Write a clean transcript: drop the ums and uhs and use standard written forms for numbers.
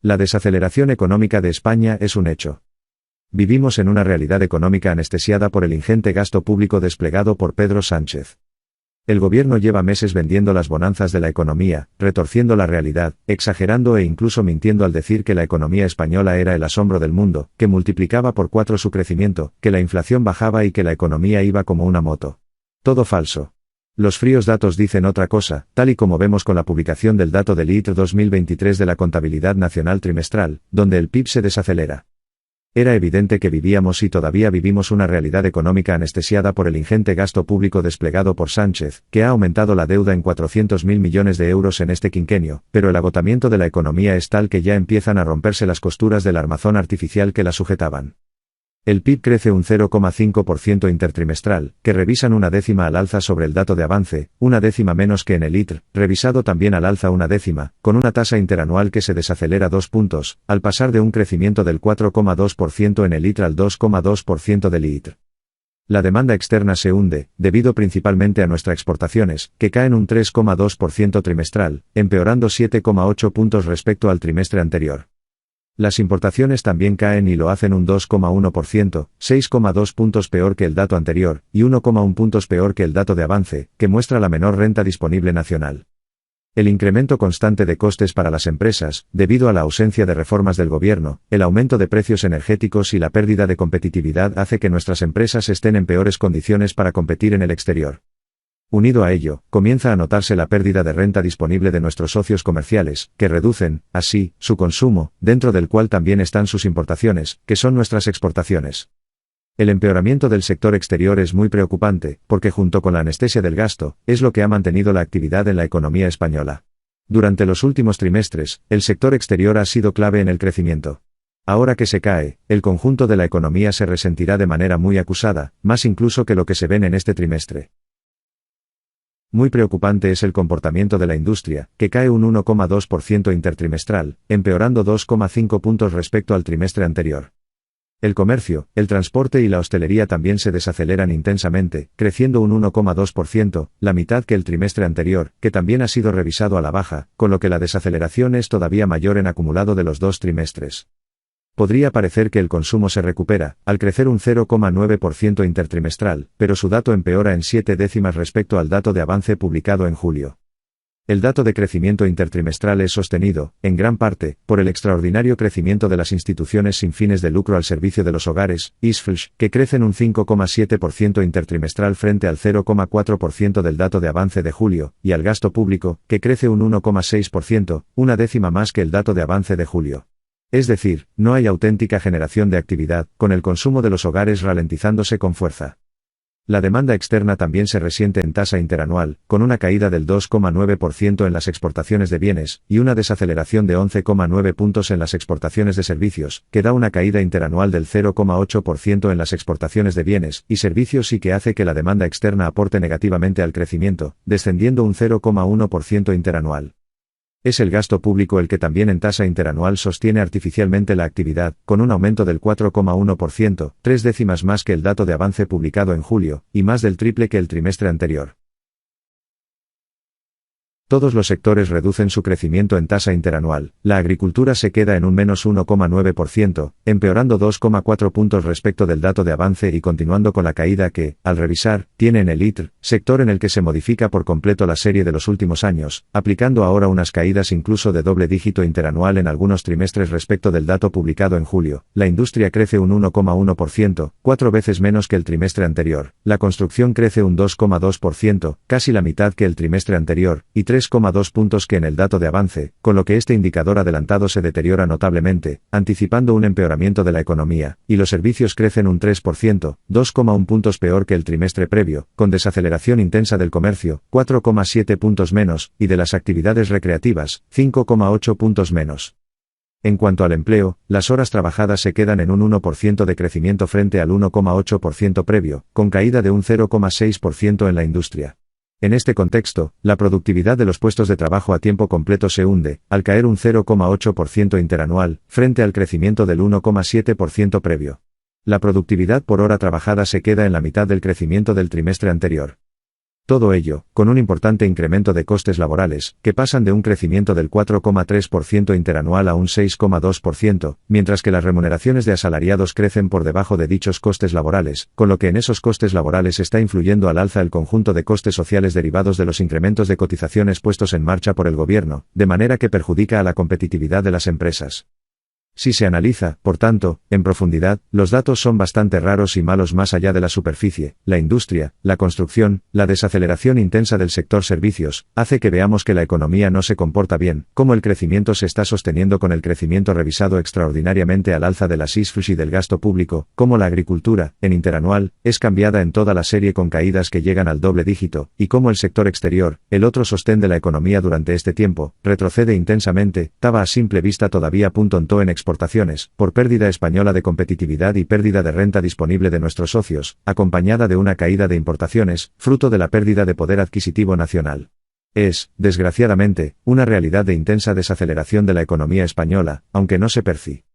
La desaceleración económica de España es un hecho. Vivimos en una realidad económica anestesiada por el ingente gasto público desplegado por Pedro Sánchez. El gobierno lleva meses vendiendo las bonanzas de la economía, retorciendo la realidad, exagerando e incluso mintiendo al decir que la economía española era el asombro del mundo, que multiplicaba por 4 su crecimiento, que la inflación bajaba y que la economía iba como una moto. Todo falso. Los fríos datos dicen otra cosa, tal y como vemos con la publicación del dato del ITR 2023 de la Contabilidad Nacional Trimestral, donde el PIB se desacelera. Era evidente que vivíamos y todavía vivimos una realidad económica anestesiada por el ingente gasto público desplegado por Sánchez, que ha aumentado la deuda en 400.000 millones de euros en este quinquenio, pero el agotamiento de la economía es tal que ya empiezan a romperse las costuras del armazón artificial que la sujetaban. El PIB crece un 0,5% intertrimestral, que revisan una décima al alza sobre el dato de avance, una décima menos que en el ITR, revisado también al alza una décima, con una tasa interanual que se desacelera 2 puntos, al pasar de un crecimiento del 4,2% en el ITR al 2,2% del ITR. La demanda externa se hunde, debido principalmente a nuestras exportaciones, que caen un 3,2% trimestral, empeorando 7,8 puntos respecto al trimestre anterior. Las importaciones también caen y lo hacen un 2,1%, 6,2 puntos peor que el dato anterior, y 1,1 puntos peor que el dato de avance, que muestra la menor renta disponible nacional. El incremento constante de costes para las empresas, debido a la ausencia de reformas del gobierno, el aumento de precios energéticos y la pérdida de competitividad hace que nuestras empresas estén en peores condiciones para competir en el exterior. Unido a ello, comienza a notarse la pérdida de renta disponible de nuestros socios comerciales, que reducen, así, su consumo, dentro del cual también están sus importaciones, que son nuestras exportaciones. El empeoramiento del sector exterior es muy preocupante, porque junto con la anestesia del gasto, es lo que ha mantenido la actividad en la economía española. Durante los últimos trimestres, el sector exterior ha sido clave en el crecimiento. Ahora que se cae, el conjunto de la economía se resentirá de manera muy acusada, más incluso que lo que se ven en este trimestre. Muy preocupante es el comportamiento de la industria, que cae un 1,2% intertrimestral, empeorando 2,5 puntos respecto al trimestre anterior. El comercio, el transporte y la hostelería también se desaceleran intensamente, creciendo un 1,2%, la mitad que el trimestre anterior, que también ha sido revisado a la baja, con lo que la desaceleración es todavía mayor en acumulado de los 2 trimestres. Podría parecer que el consumo se recupera, al crecer un 0,9% intertrimestral, pero su dato empeora en 7 décimas respecto al dato de avance publicado en julio. El dato de crecimiento intertrimestral es sostenido, en gran parte, por el extraordinario crecimiento de las instituciones sin fines de lucro al servicio de los hogares, ISFLS, que crecen un 5,7% intertrimestral frente al 0,4% del dato de avance de julio, y al gasto público, que crece un 1,6%, una décima más que el dato de avance de julio. Es decir, no hay auténtica generación de actividad, con el consumo de los hogares ralentizándose con fuerza. La demanda externa también se resiente en tasa interanual, con una caída del 2,9% en las exportaciones de bienes, y una desaceleración de 11,9 puntos en las exportaciones de servicios, que da una caída interanual del 0,8% en las exportaciones de bienes y servicios y que hace que la demanda externa aporte negativamente al crecimiento, descendiendo un 0,1% interanual. Es el gasto público el que también en tasa interanual sostiene artificialmente la actividad, con un aumento del 4,1%, 3 décimas más que el dato de avance publicado en julio, y más del triple que el trimestre anterior. Todos los sectores reducen su crecimiento en tasa interanual, la agricultura se queda en un menos 1,9%, empeorando 2,4 puntos respecto del dato de avance y continuando con la caída que, al revisar, tiene en el ITR, sector en el que se modifica por completo la serie de los últimos años, aplicando ahora unas caídas incluso de doble dígito interanual en algunos trimestres respecto del dato publicado en julio. La industria crece un 1,1%, 4 veces menos que el trimestre anterior, la construcción crece un 2,2%, casi la mitad que el trimestre anterior, y 3,2 puntos que en el dato de avance, con lo que este indicador adelantado se deteriora notablemente, anticipando un empeoramiento de la economía, y los servicios crecen un 3%, 2,1 puntos peor que el trimestre previo, con desaceleración intensa del comercio, 4,7 puntos menos, y de las actividades recreativas, 5,8 puntos menos. En cuanto al empleo, las horas trabajadas se quedan en un 1% de crecimiento frente al 1,8% previo, con caída de un 0,6% en la industria. En este contexto, la productividad de los puestos de trabajo a tiempo completo se hunde, al caer un 0,8% interanual, frente al crecimiento del 1,7% previo. La productividad por hora trabajada se queda en la mitad del crecimiento del trimestre anterior. Todo ello, con un importante incremento de costes laborales, que pasan de un crecimiento del 4,3% interanual a un 6,2%, mientras que las remuneraciones de asalariados crecen por debajo de dichos costes laborales, con lo que en esos costes laborales está influyendo al alza el conjunto de costes sociales derivados de los incrementos de cotizaciones puestos en marcha por el gobierno, de manera que perjudica a la competitividad de las empresas. Si se analiza, por tanto, en profundidad, los datos son bastante raros y malos más allá de la superficie. La industria, la construcción, la desaceleración intensa del sector servicios, hace que veamos que la economía no se comporta bien, cómo el crecimiento se está sosteniendo con el crecimiento revisado extraordinariamente al alza de las ISFs y del gasto público, cómo la agricultura, en interanual, es cambiada en toda la serie con caídas que llegan al doble dígito, y cómo el sector exterior, el otro sostén de la economía durante este tiempo, retrocede intensamente, taba a simple vista todavía .to en exportaciones, por pérdida española de competitividad y pérdida de renta disponible de nuestros socios, acompañada de una caída de importaciones, fruto de la pérdida de poder adquisitivo nacional. Es, desgraciadamente, una realidad de intensa desaceleración de la economía española, aunque no se percibe.